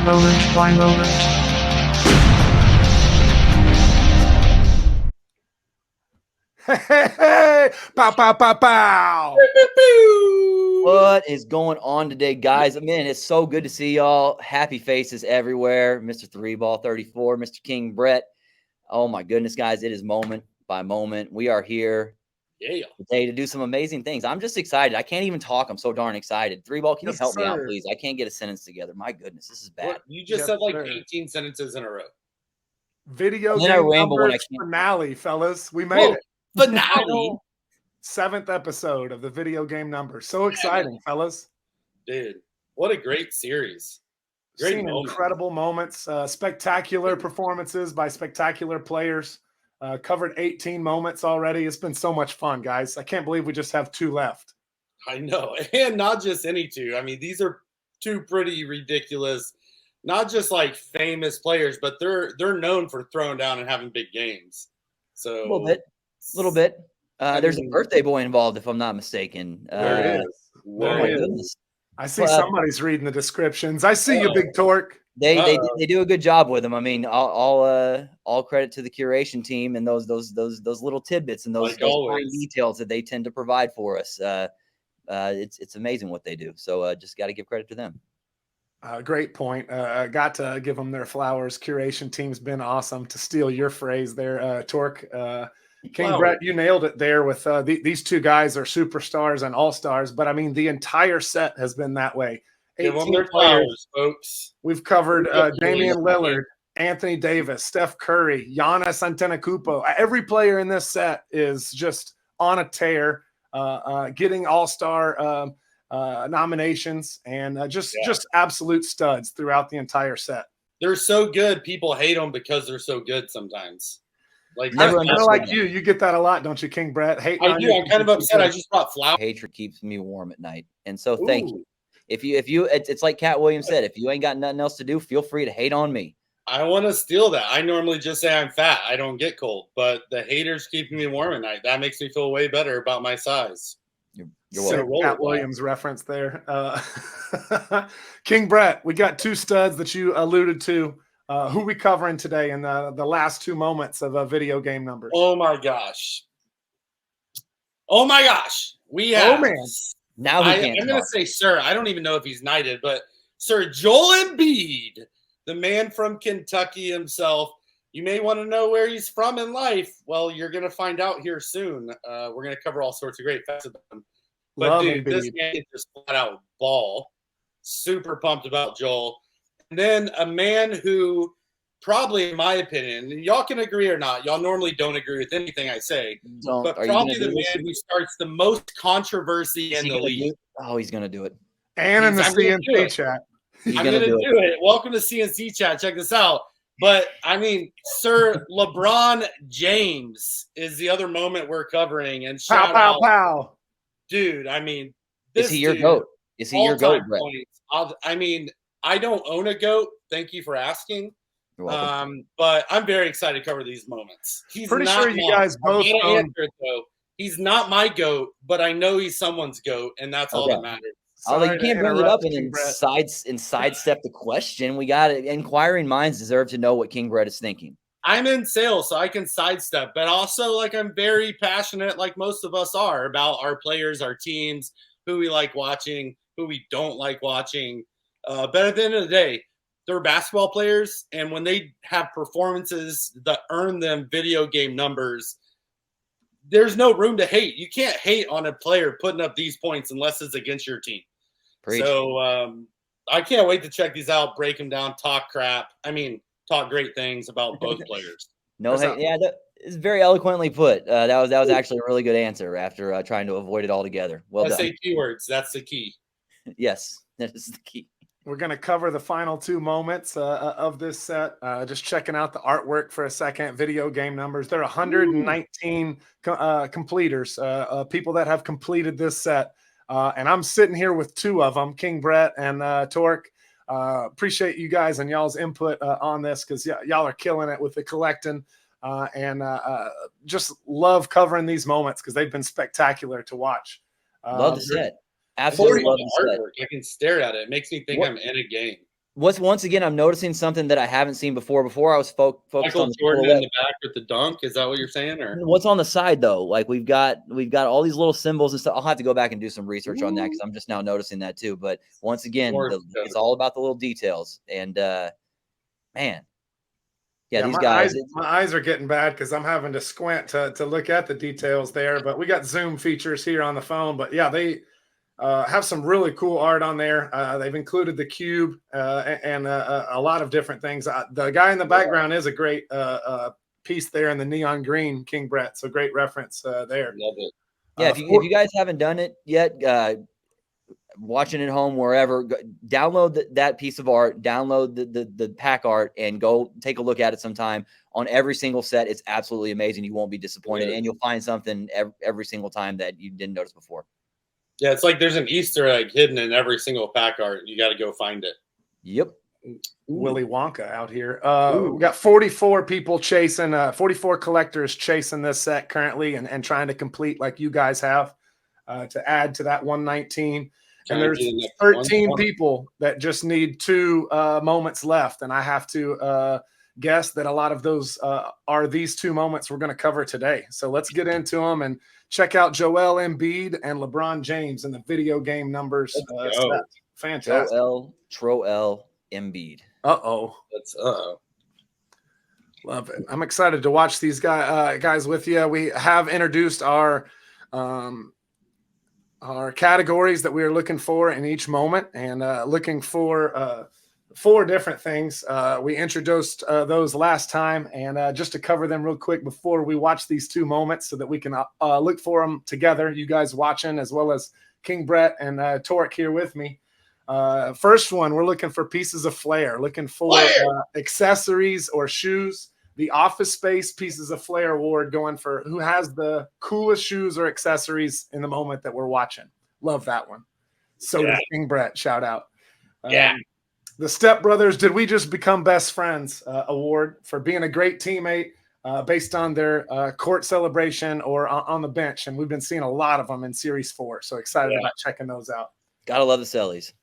Flying over. Hey, pow, pow, pow, pow. What is going on today, guys? Man, it's so good to see y'all. Happy faces everywhere. Mr. 34, Mr. King Brett. Oh my goodness, guys. It is moment by moment. We are here today to do some amazing things. I'm just excited. I can't even talk. I'm so darn excited. Can you help me out, please? I can't get a sentence together. My goodness, this is bad. What? You just said like 18 sentences in a row. Video game numbers finale, fellas. We made it. Finale. 7th episode of the video game numbers. So exciting, fellas. Dude, what a great series. Great incredible moments, spectacular performances by spectacular players. Covered 18 moments already. It's been so much fun, guys. I can't believe we just have 2 left. I know. And not just any 2. I mean, these are 2 pretty ridiculous, not just like famous players, but they're known for throwing down and having big games. So a little bit. There's a birthday boy involved, if I'm not mistaken. There is. Oh my goodness. I see somebody's reading the descriptions. I see you, Big Torque. They do a good job with them. I mean, all credit to the curation team and those little tidbits and those fine details that they tend to provide for us. It's amazing what they do. So just got to give credit to them. Great point. Got to give them their flowers. Curation team's been awesome. To steal your phrase there, Torque. King Brett, you nailed it there with these 2 guys are superstars and all-stars, but I mean, the entire set has been that way. 18 players, folks. We've covered Damian Lillard, Anthony Davis, Steph Curry, Giannis Antetokounmpo. Every player in this set is just on a tear, getting all-star nominations, and just absolute studs throughout the entire set. They're so good, people hate them because they're so good sometimes. Like kind of like you get that a lot, don't you, King Brett? I do. I'm kind of upset. I just brought flowers. Hatred keeps me warm at night, and so thank you. If you, it's like Cat Williams said. If you ain't got nothing else to do, feel free to hate on me. I want to steal that. I normally just say I'm fat. I don't get cold, but the haters keeping me warm at night. That makes me feel way better about my size. You're welcome. Cat Williams reference there. King Brett, we got 2 studs that you alluded to. Who we covering today in the last 2 moments of video game numbers? Oh my gosh! We have. Oh man! Now I'm going to say, sir. I don't even know if he's knighted, but Sir Joel Embiid, the man from Kentucky himself. You may want to know where he's from in life. Well, you're going to find out here soon. We're going to cover all sorts of great facts of them. But dude, this man is just flat out ball. Super pumped about Joel. And then a man who probably, in my opinion, y'all can agree or not. Y'all normally don't agree with anything I say. But probably the man who starts the most controversy in the league. Oh, he's going to do it. And in the CNC chat. I'm going to do it. Welcome to CNC chat. Check this out. But, I mean, Sir Lebron James is the other moment we're covering. And shout out. Pow. Dude, I mean. Is he your GOAT? Is he your GOAT, Brett? I mean, I don't own a GOAT. Thank you for asking. But I'm very excited to cover these moments. He's pretty sure you guys both own. He's not my GOAT, but I know he's someone's GOAT, and that's all that matters. Although you can't bring it up and sidestep the question. We got it. Inquiring minds deserve to know what King Brett is thinking. I'm in sales, so I can sidestep, but also like I'm very passionate, like most of us are, about our players, our teams, who we like watching, who we don't like watching. But at the end of the day, they're basketball players, and when they have performances that earn them video game numbers, there's no room to hate. You can't hate on a player putting up these points unless it's against your team. Preach. So I can't wait to check these out, break them down, talk crap. I mean, talk great things about both players. No hate. Yeah, that is very eloquently put. That was actually a really good answer after trying to avoid it altogether. Well done. Say keywords. That's the key. Yes, that is the key. We're going to cover the final 2 moments of this set. Just checking out the artwork for a second. Video game numbers. There are 119 completers, people that have completed this set. And I'm sitting here with 2 of them, King Brett and Torque. Appreciate you guys and y'all's input on this because y'all are killing it with the Collectin. And just love covering these moments because they've been spectacular to watch. Love the set. Absolutely love the set. I can stare at it. It makes me think I'm in a game. once again, I'm noticing something that I haven't seen before. Before I was focused Michael on the Jordan in silhouette. the back with the dunk. Is that what you're saying? Or What's on the side though? Like we've got all these little symbols and stuff. I'll have to go back and do some research on that because I'm just now noticing that too. But once again, it's all about the little details. And man, yeah, these guys. My eyes are getting bad because I'm having to squint to look at the details there. But we got zoom features here on the phone. But yeah, they have some really cool art on there. They've included the cube and a lot of different things. The guy in the background is a great piece there in the neon green, King Brett. So great reference there. love it. Yeah, if you guys haven't done it yet, watching at home, wherever, download that piece of art, download the pack art, and go take a look at it sometime. On every single set, it's absolutely amazing. You won't be disappointed, and you'll find something every single time that you didn't notice before. Yeah, it's like there's an Easter egg hidden in every single pack art. You got to go find it. Yep. Willy Wonka out here. We got 44 people chasing, 44 collectors chasing this set currently and trying to complete like you guys have to add to that 119. And there's 13 people that just need 2 moments left. And I have to guess that a lot of those are these 2 moments we're going to cover today. So let's get into them and check out Joel Embiid and LeBron James and the video game numbers. Fantastic. Joel Embiid. That's love it. I'm excited to watch these guys with you. We have introduced our categories that we are looking for in each moment, and looking for 4 different things. We introduced those last time, and just to cover them real quick before we watch these 2 moments so that we can look for them together, you guys watching, as well as King Brett and Torek here with me. First one, we're looking for pieces of flair, looking for accessories or shoes. The Office Space Pieces of Flair award going for who has the coolest shoes or accessories in the moment that we're watching. Love that one. So does King Brett. Shout out. The Step Brothers, Did We Just Become Best Friends award for being a great teammate based on their court celebration or on the bench. And we've been seeing a lot of them in Series 4. So excited about checking those out. Gotta love the Sellies.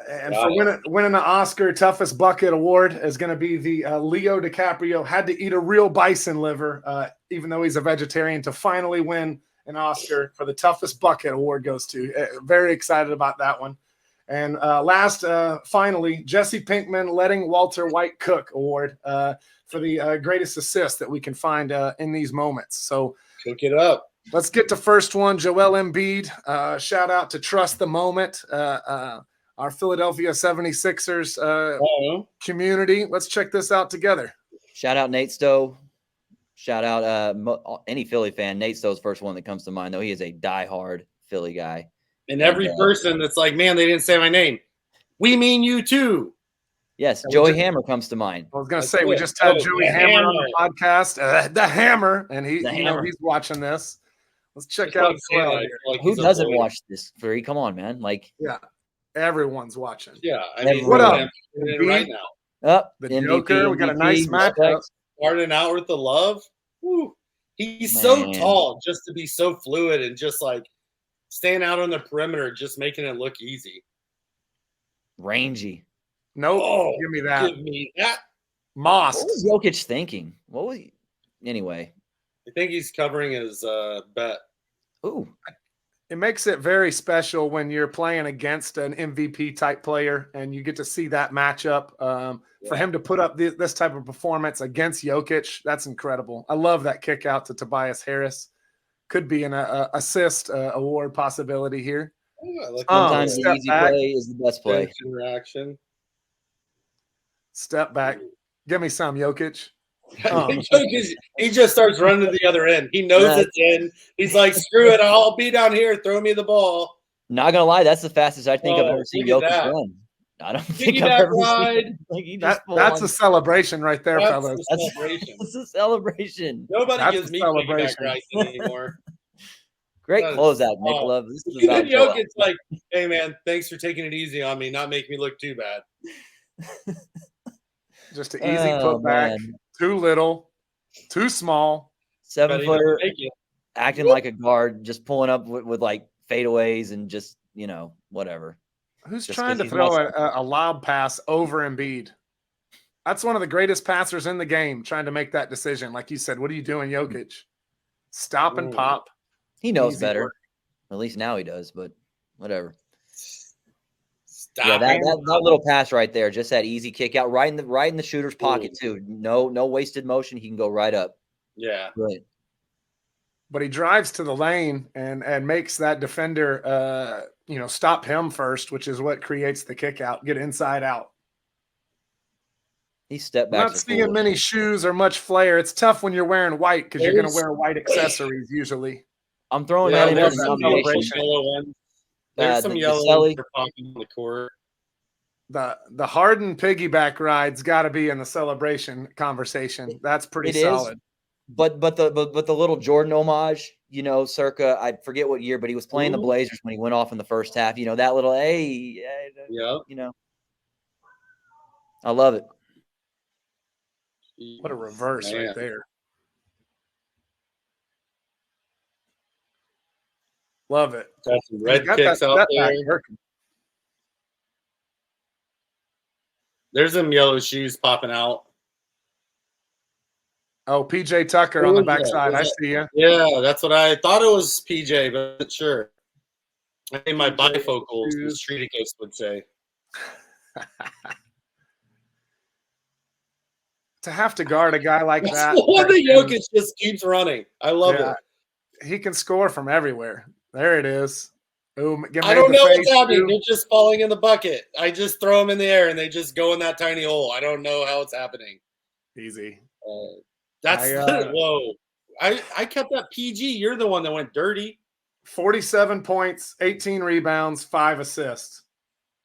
And for winning the Oscar Toughest Bucket Award is going to be the Leo DiCaprio had to eat a real bison liver, even though he's a vegetarian, to finally win an Oscar for the Toughest Bucket Award goes to. Very excited about that one. And last, finally, Jesse Pinkman Letting Walter White Cook Award for the greatest assist that we can find in these moments. So cook it up. Let's get to first one. Joel Embiid. Shout out to Trust the Moment. Our Philadelphia 76ers community. Let's check this out together. Shout out Nate Stowe. Shout out any Philly fan. Nate Stowe's first one that comes to mind, though. He is a diehard Philly guy. And every person that's like, man, they didn't say my name. We mean you too. Yes, Joey Hammer comes to mind. I was going to say, we just had Joey Hammer on the podcast. The Hammer. And he's watching this. Let's check out Joel here. Who doesn't watch this, Free? Come on, man. Everyone's watching. Yeah, I mean, what up? Right now. The MVP, Joker. We got a nice matchup. Starting out with the love. Woo. He's so tall just to be so fluid and just like staying out on the perimeter, just making it look easy. Rangy. Nope. Give me that. Give me that. Moss. What was Jokic thinking? What was he? Anyway. I think he's covering his bet. Ooh. It makes it very special when you're playing against an MVP type player and you get to see that matchup. For him to put up this type of performance against Jokic, that's incredible. I love that kick out to Tobias Harris. Could be an assist award possibility here. Sometimes the easy play is the best play. Interaction. Step back. Give me some, Jokic. He just starts running to the other end. He knows it's in. He's like, screw it. I'll be down here. Throw me the ball. Not going to lie. That's the fastest I think I've ever seen Jokic run. I don't think I've ever seen that's a celebration right there, fellas. That's a celebration. Nobody gives me piggyback rights anymore. Great closeout, Nick Love. This is about Jokic's like, hey, man, thanks for taking it easy on me, not making me look too bad. Just an easy putback. Too little, too small. 7-footer, acting like a guard, just pulling up with like fadeaways and just, whatever. Who's Just trying 'cause to he's throw muscle. a lob pass over Embiid? That's one of the greatest passers in the game, trying to make that decision. Like you said, what are you doing, Jokic? Stop and pop. He knows Easy better. work. At least now he does, but whatever. Stop. Yeah, that little pass right there, just that easy kick out right in the shooter's pocket too. No wasted motion. He can go right up. Yeah. Brilliant. But he drives to the lane and makes that defender stop him first, which is what creates the kick out, get inside out. These step I'm backs not are seeing foolish. many shoes or much flair. It's tough when you're wearing white because you're going to wear white accessories usually. I'm throwing Yeah, that in love as a there's some nomination. yellow ones. There's some The yellow Selly. ones for popping on the court. The Harden piggyback ride's got to be in the celebration conversation. That's pretty It is. solid. But the little Jordan homage, circa I forget what year, but he was playing the Blazers when he went off in the first half. That little Yeah. I love it. What a reverse right there. Love it. Got some red kicks out there. There's some yellow shoes popping out. Oh, PJ Tucker on the backside. I see you. Yeah, that's what I thought it was PJ, but not sure. I think my bifocals, as Streeticus would say. To have to guard a guy like that. One that Jokic just keeps running. I love it. He can score from everywhere. There it is. Boom. I don't know what's happening. They're just falling in the bucket. I just throw them in the air and they just go in that tiny hole. I don't know how it's happening. Easy. Whoa. I kept that PG. You're the one that went dirty. 47 points, 18 rebounds, 5 assists.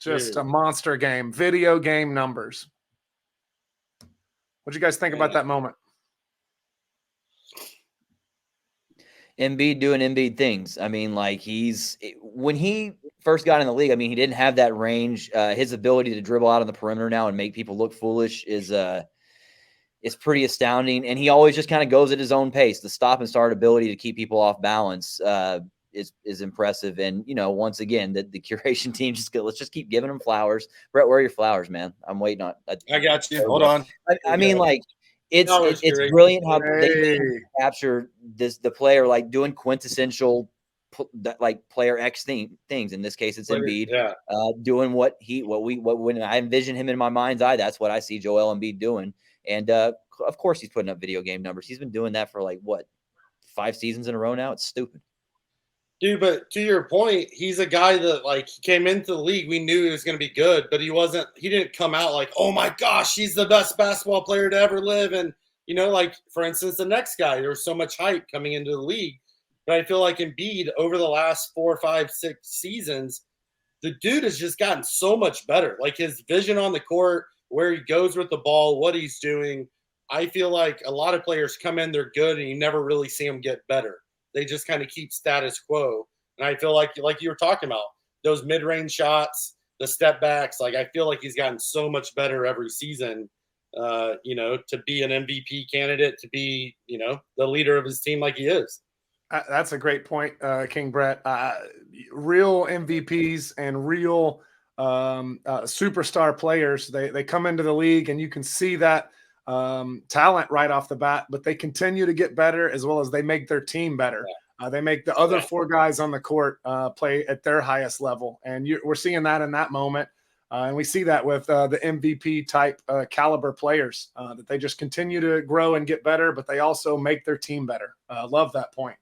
Just a monster game. Video game numbers. What'd you guys think about that moment? Embiid doing Embiid things. I mean, like when he first got in the league, I mean, he didn't have that range. His ability to dribble out on the perimeter now and make people look foolish is pretty astounding. And he always just kind of goes at his own pace. The stop and start ability to keep people off balance is impressive. And, once again, the curation team let's just keep giving them flowers. Brett, where are your flowers, man? I'm waiting on. I got you. Hold on. I mean, like, it's brilliant how they capture the player, like doing quintessential player X things. In this case, it's Embiid doing what when I envision him in my mind's eye, that's what I see Joel Embiid doing. And of course, he's putting up video game numbers. He's been doing that for 5 seasons in a row now. It's stupid. Dude, but to your point, he's a guy that he came into the league. We knew he was going to be good, but he didn't come out like, oh my gosh, he's the best basketball player to ever live. And, for instance, the next guy, there was so much hype coming into the league. But I feel like Embiid over the last 4, 5, 6 seasons, the dude has just gotten so much better. Like his vision on the court, where he goes with the ball, what he's doing. I feel like a lot of players come in, they're good, and you never really see them get better. They just kind of keep status quo. And I feel like you were talking about, those mid-range shots, the step backs, I feel like he's gotten so much better every season, to be an MVP candidate, to be, the leader of his team like he is. That's a great point, King Brett. Real MVPs and real superstar players, they come into the league and you can see that talent right off the bat, but they continue to get better as well as they make their team better. They make the other 4 guys on the court play at their highest level. And we're seeing that in that moment. And we see that with the MVP type caliber players, that they just continue to grow and get better, but they also make their team better. Love that point.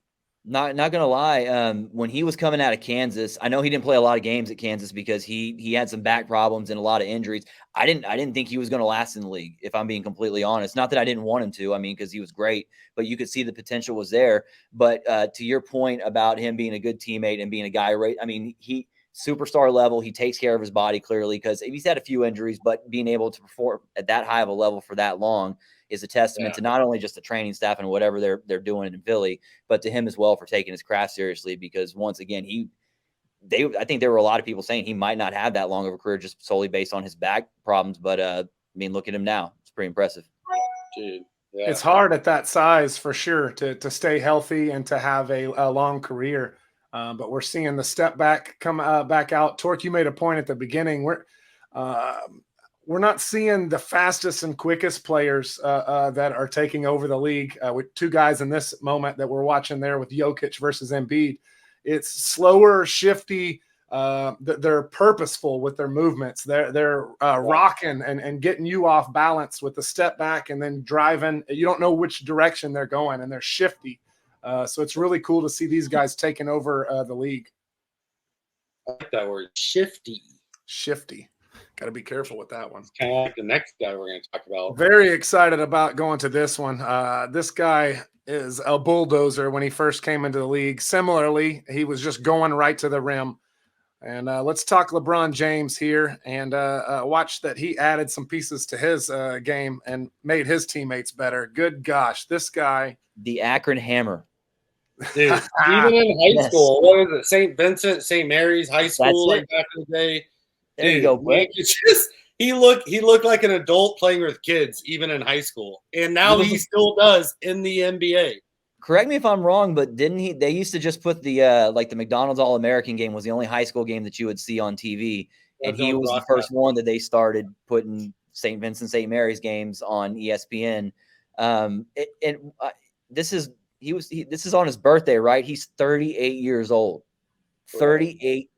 Not gonna lie. When he was coming out of Kansas, I know he didn't play a lot of games at Kansas because he had some back problems and a lot of injuries. I didn't think he was going to last in the league, if I'm being completely honest. Not that I didn't want him to. I mean, because he was great, but you could see the potential was there. But to your point about him being a good teammate and being a guy, right? I mean, he superstar level. He takes care of his body clearly because he's had a few injuries, but being able to perform at that high of a level for that long is a testament to not only just the training staff and whatever they're doing in Philly, but to him as well for taking his craft seriously. Because once again, I think there were a lot of people saying he might not have that long of a career just solely based on his back problems. But I mean, look at him now; it's pretty impressive. Dude, it's hard at that size for sure to stay healthy and to have a long career. But we're seeing the step back come back out. Torque, you made a point at the beginning. We're not seeing the fastest and quickest players that are taking over the league with two guys in this moment that we're watching there with Jokic versus Embiid. It's slower, shifty. They're purposeful with their movements. They're rocking and getting you off balance with the step back and then driving. You don't know which direction they're going, and they're shifty. So it's really cool to see these guys taking over the league. I like that word, shifty. Shifty. Got to be careful with that one. It's kind of like the next guy we're going to talk about. Very excited about going to this one. This guy is a bulldozer when he first came into the league. Similarly, he was just going right to the rim. And let's talk LeBron James here and watch that he added some pieces to his game and made his teammates better. Good gosh, this guy. The Akron Hammer. Dude, even in high school, what is it? St. Vincent, St. Mary's High School, like back in the day. There you go, man, it's just he looked like an adult playing with kids, even in high school. And now he still does in the NBA. Correct me if I'm wrong, but didn't he? They used to just put the like the McDonald's All-American game was the only high school game that you would see on TV, and he was the first one that they started putting St. Vincent, St. Mary's games on ESPN. This is on his birthday, right? He's 38 years old. 38.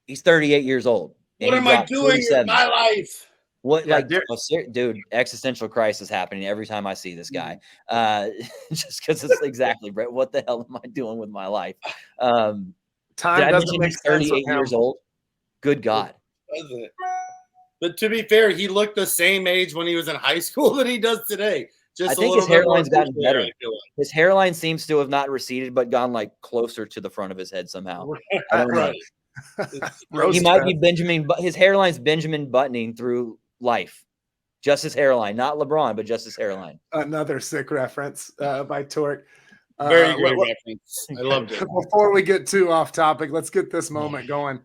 He's 38 years old. What am I doing in my life? What, yeah, dude, existential crisis happening every time I see this guy. Just because it's exactly, Brett, what the hell am I doing with my life? Time doesn't make sense. 38 years old. Good God. Doesn't it? But to be fair, he looked the same age when he was in high school that he does today. I think his hairline's gotten better. His hairline seems to have not receded, but gone like closer to the front of his head somehow. I don't know. He might be Benjamin, but his hairline's Benjamin buttoning through life. Just his hairline, not LeBron, but just his hairline. Another sick reference by Torque. Very great reference. I loved it. Before we get too off topic, let's get this moment going.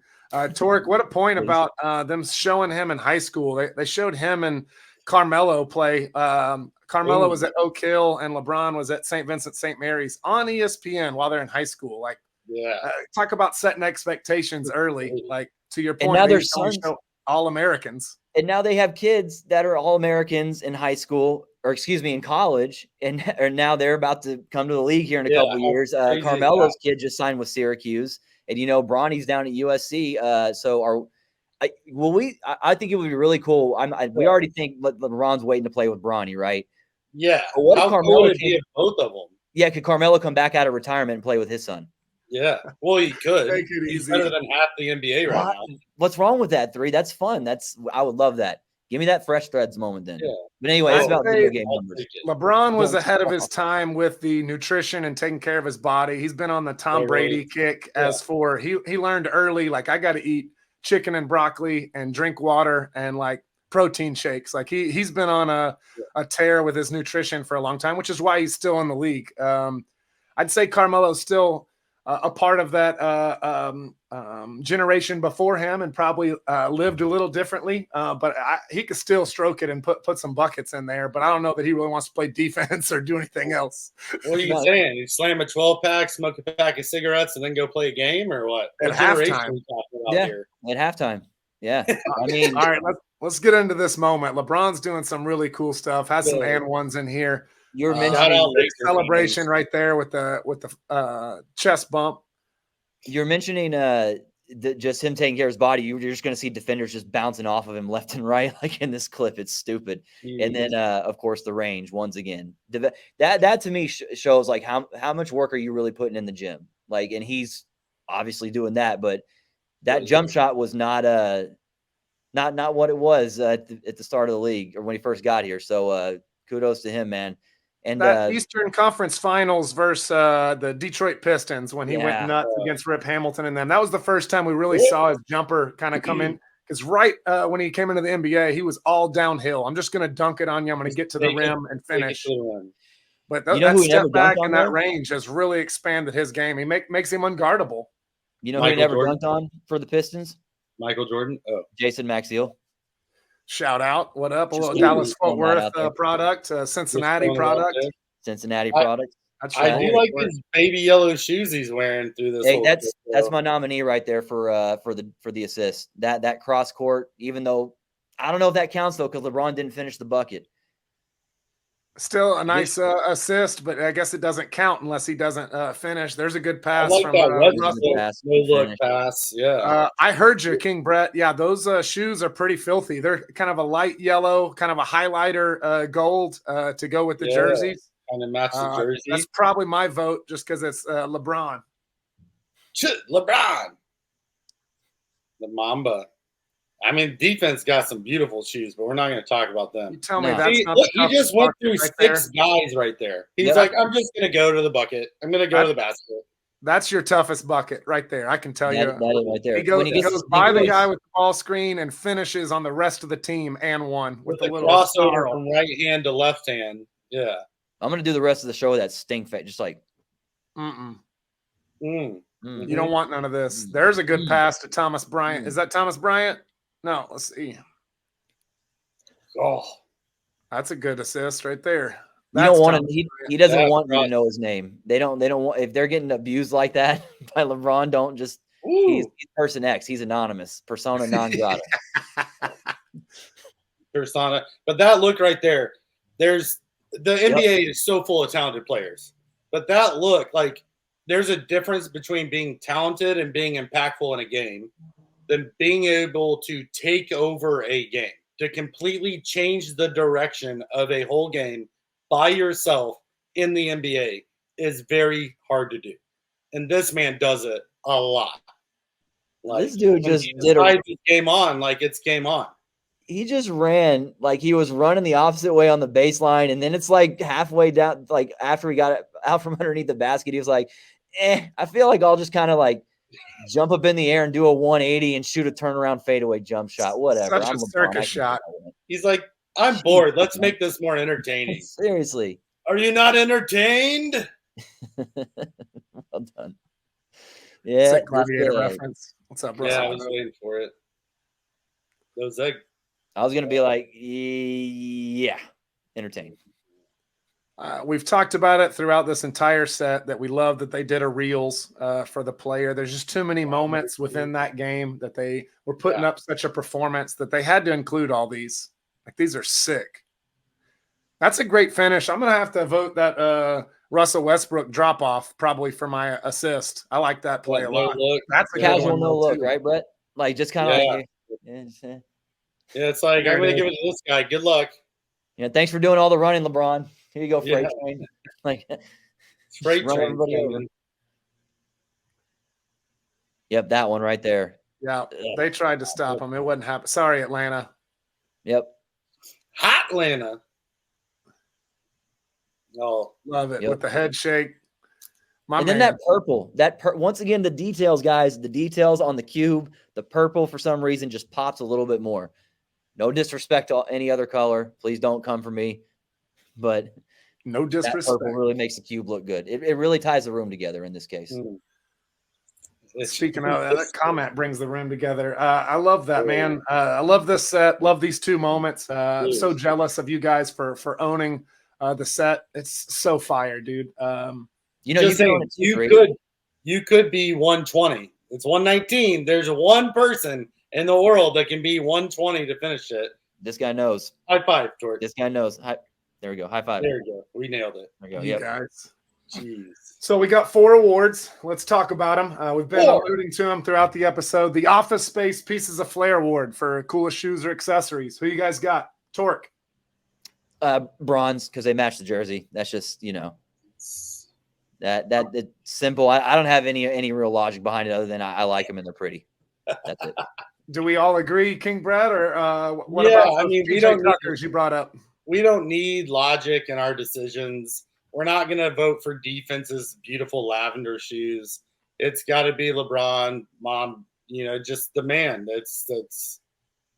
Torque, what a point about them showing him in high school. They showed him and Carmelo play. Carmelo was at Oak Hill and LeBron was at St. Vincent St. Mary's on ESPN while they're in high school. Like, talk about setting expectations early. Like, to your point, and now their sons all Americans. And now they have kids that are all Americans in high school, or excuse me, in college, and now they're about to come to the league here in a couple of years. Carmelo's kid just signed with Syracuse, and Bronny's down at USC. I think it would be really cool. We already think LeBron's waiting to play with Bronny, right? Yeah. But what if Carmelo both of them? Yeah, could Carmelo come back out of retirement and play with his son? Yeah. Well, he could. Make it He's easy. better than half the NBA right now. What's wrong with that, 3? That's fun. I would love that. Give me that Fresh Threads moment then. Yeah. But anyway, it's about video game numbers. LeBron was ahead of his time with the nutrition and taking care of his body. He's been on the Tom Brady kick as for he learned early, like, I got to eat chicken and broccoli and drink water and like protein shakes. Like he's been on a tear with his nutrition for a long time, which is why he's still in the league. I'd say Carmelo's still a part of that generation before him and probably lived a little differently. But he could still stroke it and put some buckets in there. But I don't know that he really wants to play defense or do anything else. What are you saying? You slam a 12-pack, smoke a pack of cigarettes, and then go play a game, or what? At halftime. At halftime. Yeah. I mean, all right, let's get into this moment. LeBron's doing some really cool stuff. Has some and ones in here. You're mentioning celebration right there with the chest bump. You're mentioning just him taking care of his body. You're just going to see defenders just bouncing off of him left and right, like in this clip. It's stupid. And then, of course, the range once again. That to me shows like how much work are you really putting in the gym? Like, and he's obviously doing that, but that jump shot was not what it was at the start of the league or when he first got here. So kudos to him, man. And that Eastern Conference Finals versus the Detroit Pistons when he went nuts against Rip Hamilton and them. That was the first time we really saw his jumper kind of come in. Because when he came into the NBA, he was all downhill. I'm just going to dunk it on you. I'm going to get to the rim and finish. But that step back in that range has really expanded his game. He makes him unguardable. You know who he never dunked on for the Pistons? Michael Jordan. Oh, Jason Maxiell. Shout out. What up? A little Dallas-Fort Worth product, Cincinnati product. Cincinnati product. I do like his baby yellow shoes he's wearing through this. Hey, that's my nominee right there for the assist. That cross court, even though I don't know if that counts though, because LeBron didn't finish the bucket. Still a nice assist, but I guess it doesn't count unless he doesn't finish. There's a good pass from Russell. No look pass. Yeah. I heard you, King Brett. Yeah, those shoes are pretty filthy. They're kind of a light yellow, kind of a highlighter gold to go with the jerseys. Kind of match the jersey. That's probably my vote just because it's LeBron. LeBron. The Mamba. I mean, defense got some beautiful shoes, but we're not going to talk about them. You tell me that's not he just went through six guys right there. He's like, I'm just going to go to the bucket. I'm going to go to the basket. That's your toughest bucket right there. I can tell you. That is right there. He goes by the guy with the ball screen and finishes on the rest of the team and one with a little crossover from right hand to left hand. Yeah. I'm going to do the rest of the show with that stink face, just like. You don't want none of this. There's a good pass to Thomas Bryant. Is that Thomas Bryant? No, let's see. Oh, that's a good assist right there. You don't want to. He doesn't want you to know his name. They don't want if they're getting abused like that by LeBron. Don't just. He's person X. He's anonymous. Persona non grata. Persona. But that look right there. There's the NBA is so full of talented players. But that look, like, there's a difference between being talented and being impactful in a game than being able to take over a game, to completely change the direction of a whole game by yourself in the NBA is very hard to do. And this man does it a lot. Like, this dude just did game on like it's game on. He just ran like he was running the opposite way on the baseline. And then it's like halfway down, like after he got it out from underneath the basket, he was like, I feel like I'll just kind of like jump up in the air and do a 180 and shoot a turnaround fadeaway jump shot, whatever. Such a circus shot. He's like, I'm bored. Let's make this more entertaining. Seriously. Are you not entertained? Well done. Yeah. It's a Gladiator reference. What's up, bro? Yeah, I was waiting for it. I was going to be like, yeah, entertained. We've talked about it throughout this entire set that we love that they did a reels for the player. There's just too many moments within that game that they were putting up such a performance that they had to include all these. Like, these are sick. That's a great finish. I'm going to have to vote that Russell Westbrook drop off probably for my assist. I like that play a lot. That's a casual no look, right, Brett? Like, just kind of like, it's like, I'm going to give it to this guy. Good luck. Yeah, thanks for doing all the running, LeBron. Here you go, freight train. Like, freight train. Yep, that one right there. Yeah, they tried to stop him. It wasn't happening. Sorry, Atlanta. Yep. Hot Atlanta. Oh, love it with the head shake. Then that purple, once again, the details, guys, the details on the cube, the purple for some reason just pops a little bit more. No disrespect to any other color. Please don't come for me. But no disrespect. That purple really makes the cube look good. It really ties the room together in this case. Speaking of that comment brings the room together. I love that, man. I love this set. Love these two moments. I'm so jealous of you guys for owning the set. It's so fire, dude. You know, you could be 120. It's 119. There's one person in the world that can be 120 to finish it. This guy knows. High five, George. This guy knows. There we go. High five. There we go. We nailed it. There we go. You guys. Jeez. So we got 4 awards. Let's talk about them. We've been alluding to them throughout the episode. The Office Space Pieces of Flair Award for coolest shoes or accessories. Who you guys got? Torque. Bronze, because they match the jersey. That's just, that it's simple. I don't have any real logic behind it other than I like them and they're pretty. That's it. Do we all agree, King Brad, or what about we don't Tuckers you brought up? We don't need logic in our decisions. We're not going to vote for defense's beautiful lavender shoes. It's got to be LeBron, Mom, just the man.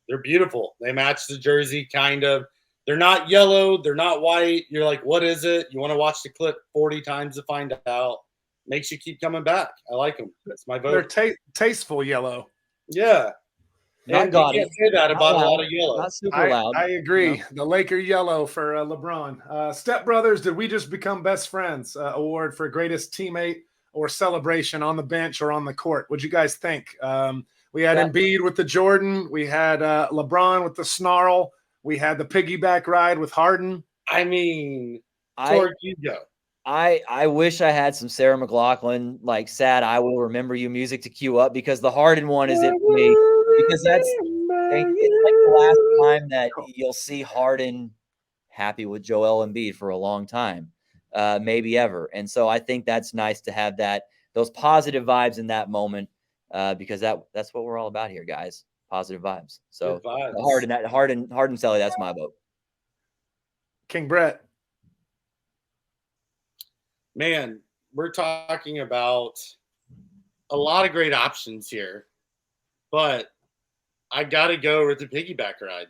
They're beautiful. They match the jersey kind of. They're not yellow. They're not white. You're like, what is it? You want to watch the clip 40 times to find out. Makes you keep coming back. I like them. That's my vote. They're tasteful yellow. Yeah. Not And you gaudy. can't say that Not about a lot loud, of yellow. not super loud. I agree. You know? The Laker yellow for LeBron. Step Brothers, did we just become best friends? Award for greatest teammate or celebration on the bench or on the court. What'd you guys think? We had Embiid with the Jordan. We had LeBron with the snarl. We had the piggyback ride with Harden. I mean, Torg, you go. I wish I had some Sarah McLachlan, like sad "I Will Remember You" music to cue up, because the Harden one is it for me, because it's like the last time that you'll see Harden happy with Joel Embiid for a long time, maybe ever. And so I think that's nice to have those positive vibes in that moment, because that's what we're all about here, guys. Positive vibes. So Harden Sally, that's my vote. King Brett. Man, we're talking about a lot of great options here, but I got to go with the piggyback ride.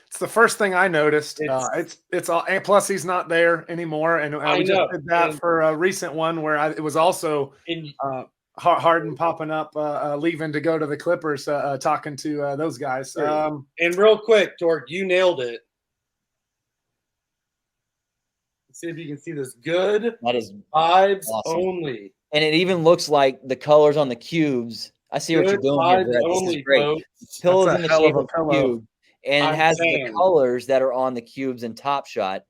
It's the first thing I noticed. It's all, and plus he's not there anymore, and we just did that for a recent one where it was also Harden popping up, leaving to go to the Clippers, talking to those guys. And real quick, Torg, you nailed it. See if you can see this. Good. That is vibes awesome. Only. And it even looks like the colors on the cubes. I see what you're doing here, Brett. This is great. Folks. Pillows in the shape of a cube, and it has the colors that are on the cubes in Top Shot.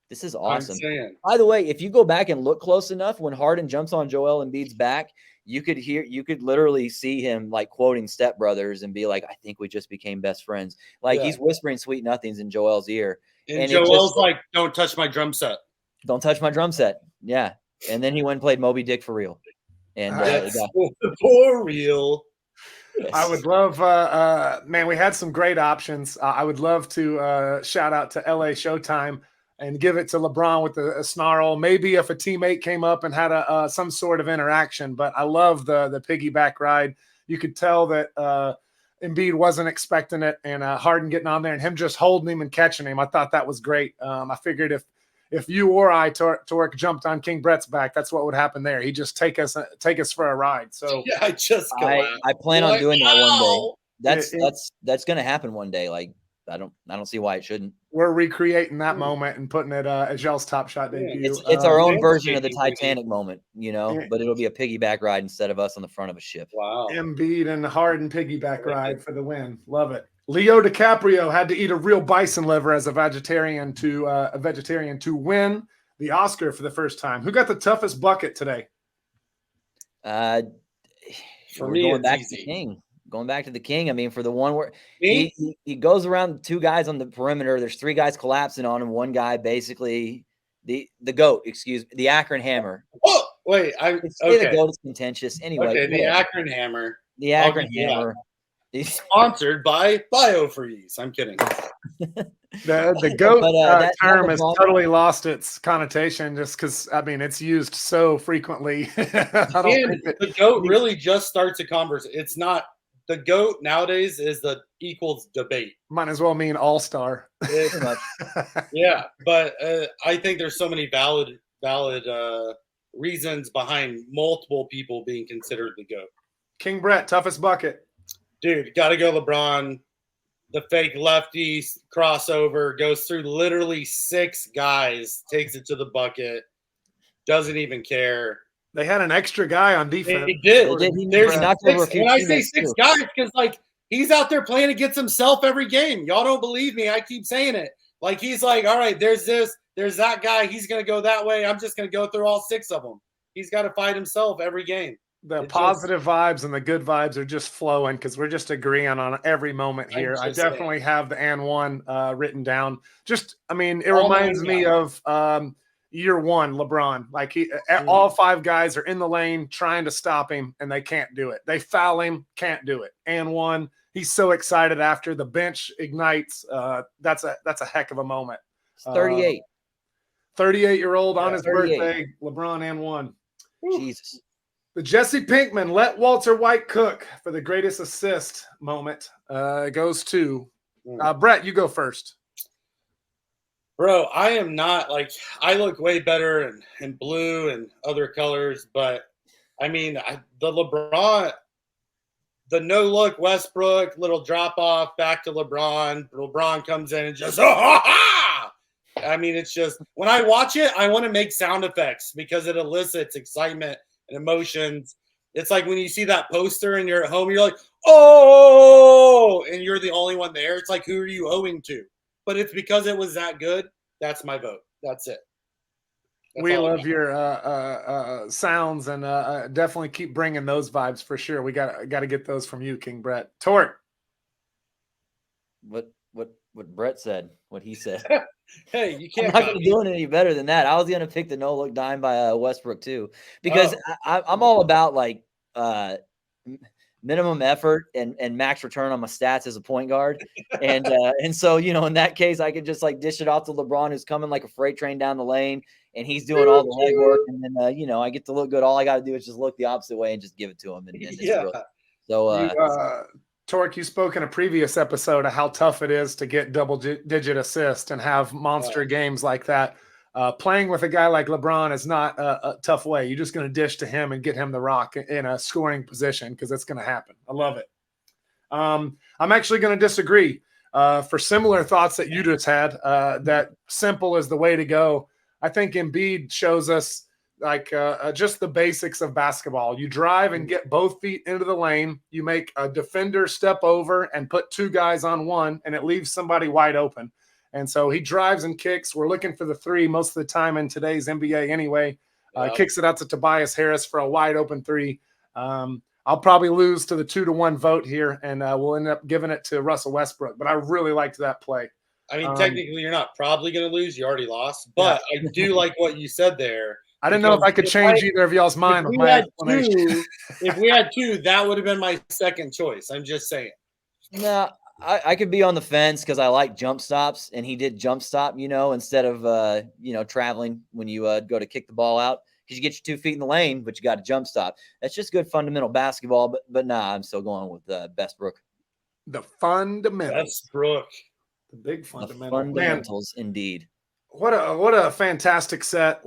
This is awesome. By the way, if you go back and look close enough, when Harden jumps on Joel Embiid's back, you could literally see him like quoting Step Brothers and be like, "I think we just became best friends." Like he's whispering sweet nothings in Joel's ear. And Joel's like, "Don't touch my drum set. Don't touch my drum set." Yeah. And then he went and played Moby Dick for real. And for real. Yes. I would love, man, we had some great options. I would love to shout out to LA Showtime and give it to LeBron with a snarl. Maybe if a teammate came up and had some sort of interaction, but I love the piggyback ride. You could tell that Embiid wasn't expecting it, and Harden getting on there and him just holding him and catching him. I thought that was great. I figured if you or I, Tork, jumped on King Brett's back, that's what would happen there. He'd just take us for a ride. So yeah, I plan on doing that one day. That's going to happen one day. Like I don't see why it shouldn't. We're recreating that moment and putting it as y'all's Top Shot debut. It's our own version of the Titanic moment, but it'll be a piggyback ride instead of us on the front of a ship. Wow. Embiid and Harden piggyback ride for the win. Love it. Leo DiCaprio had to eat a real bison liver as a vegetarian to win the Oscar for the first time. Who got the toughest bucket today? For me, going back to the King. Going back to the King. I mean, for the one where he goes around two guys on the perimeter. There's three guys collapsing on him. One guy basically the GOAT. Excuse me, the Akron Hammer. Oh wait, the GOAT is contentious anyway. Okay, the Akron Hammer. The Akron Hammer. Sponsored by BioFreeze. I'm kidding. The GOAT term has totally lost its connotation just because, I mean, it's used so frequently. The GOAT really just starts a conversation. It's not the GOAT nowadays is the equals debate. Might as well mean all-star. Yeah, but I think there's so many valid reasons behind multiple people being considered the GOAT. King Brett, toughest bucket. Dude, got to go LeBron. The fake lefty crossover goes through literally 6 guys, takes it to the bucket, doesn't even care. They had an extra guy on defense. He did. When I say 6 guys, because like he's out there playing against himself every game. Y'all don't believe me. I keep saying it. Like he's like, all right, there's this, there's that guy. He's gonna go that way. I'm just gonna go through all 6 of them. He's got to fight himself every game. The positive vibes and the good vibes are just flowing because we're just agreeing on every moment here. I definitely have the and one written down. Just, I mean, it reminds me of year one, LeBron. Like all 5 guys are in the lane trying to stop him, and they can't do it. They foul him, can't do it. And one, he's so excited after the bench ignites. That's a heck of a moment. 38. 38-year-old on his birthday, LeBron and one. Jesus. The Jesse Pinkman let Walter White cook for the greatest assist moment goes to Brett. You go first. Bro, I am not like I look way better in blue and other colors, but I mean the LeBron. the no look Westbrook, little drop off back to LeBron. LeBron comes in and just, oh, ha, ha! I mean, it's just, when I watch it, I want to make sound effects because it elicits excitement and emotions. It's like when you see that poster and you're at home, you're like, oh, and you're the only one there. It's like, who are you owing to? But it's because it was that good. That's my vote. That's it. We love your sounds, and definitely keep bringing those vibes for sure. We got to get those from you, King Brett. Torque. What Brett said, what he said. Hey, you can't. I'm not going to do it any better than that. I was going to pick the no look dime by Westbrook too, because I'm all about like minimum effort and max return on my stats as a point guard. And so, you know, in that case, I could just like dish it off to LeBron, who's coming like a freight train down the lane, and he's doing all the legwork. And then, you know, I get to look good. All I got to do is just look the opposite way and just give it to him. And yeah. So, Torque, you spoke in a previous episode of how tough it is to get double-digit assists and have monster games like that. Playing with a guy like LeBron is not a tough way. You're just going to dish to him and get him the rock in a scoring position because it's going to happen. I love it. I'm actually going to disagree. For similar thoughts that you just had, that simple is the way to go. I think Embiid shows us like just the basics of basketball. You drive and get both feet into the lane. You make a defender step over and put two guys on one, and it leaves somebody wide open. And so he drives and kicks. We're looking for the three most of the time in today's NBA anyway. Kicks it out to Tobias Harris for a wide open three. I'll probably lose to the 2-1 vote here, and we'll end up giving it to Russell Westbrook. But I really liked that play. I mean, technically, you're not probably going to lose. You already lost. But I do like what you said there. I didn't know if I could change either of y'all's mind with my explanation. If we had two, that would have been my second choice. I'm just saying. No, I could be on the fence because I like jump stops, and he did jump stop, you know, instead of, you know, traveling when you go to kick the ball out, because you get your 2 feet in the lane, but you got to jump stop. That's just good fundamental basketball. But nah, I'm still going with Westbrook. The fundamentals. Westbrook. The big fundamentals. The fundamentals, indeed. What a fantastic set.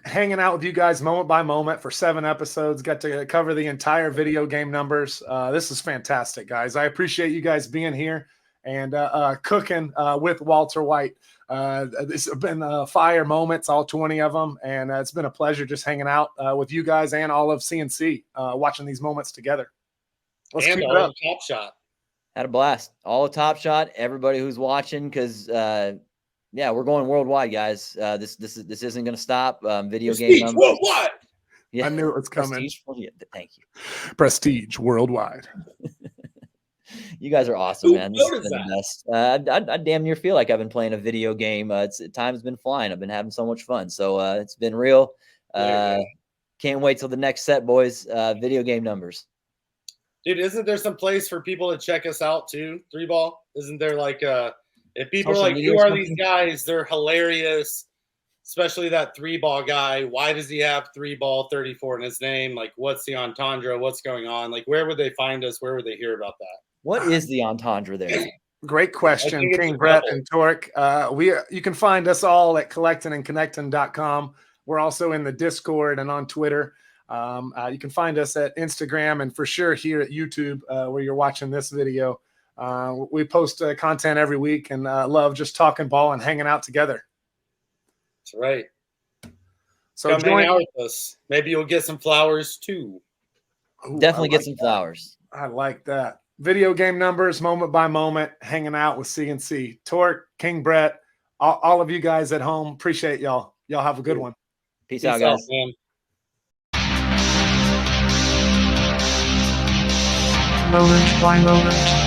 Hanging out with you guys moment by moment for 7 episodes. Got to cover the entire video game numbers. This is fantastic, guys. I appreciate you guys being here and cooking with Walter White. This have been fire moments, all 20 of them, and it's been a pleasure just hanging out with you guys and all of CNC, watching these moments together. Let's keep it up. Top Shot. Had a blast. All the Top Shot. Everybody who's watching, because yeah, we're going worldwide, guys. This isn't going to stop. Video game numbers. Worldwide. Yeah, I knew it was coming. Prestige. Yeah, thank you. Prestige worldwide. You guys are awesome, man. This has been the best. I damn near feel like I've been playing a video game. Time's been flying. I've been having so much fun. So it's been real. Can't wait till the next set, boys. Video game numbers. Dude, isn't there some place for people to check us out too? 3-ball? Isn't there like if people are like, who are these guys? They're hilarious, especially that 3-ball guy. Why does he have 3-ball 34 in his name? Like, what's the entendre? What's going on? Like, where would they find us? Where would they hear about that? What is the entendre there? Great question, King Brett and Torque. You can find us all at collectinandconnectin.com. We're also in the Discord and on Twitter. You can find us at Instagram and for sure here at YouTube where you're watching this video. We post content every week and love just talking ball and hanging out together. That's right. So come hang out with us. Maybe you'll get some flowers too. Ooh, definitely get some flowers. I like that. Video game numbers, moment by moment, hanging out with CNC. Torque, King Brett, all of you guys at home. Appreciate y'all. Y'all have a good one. Peace out, guys. Man. Moment by moment.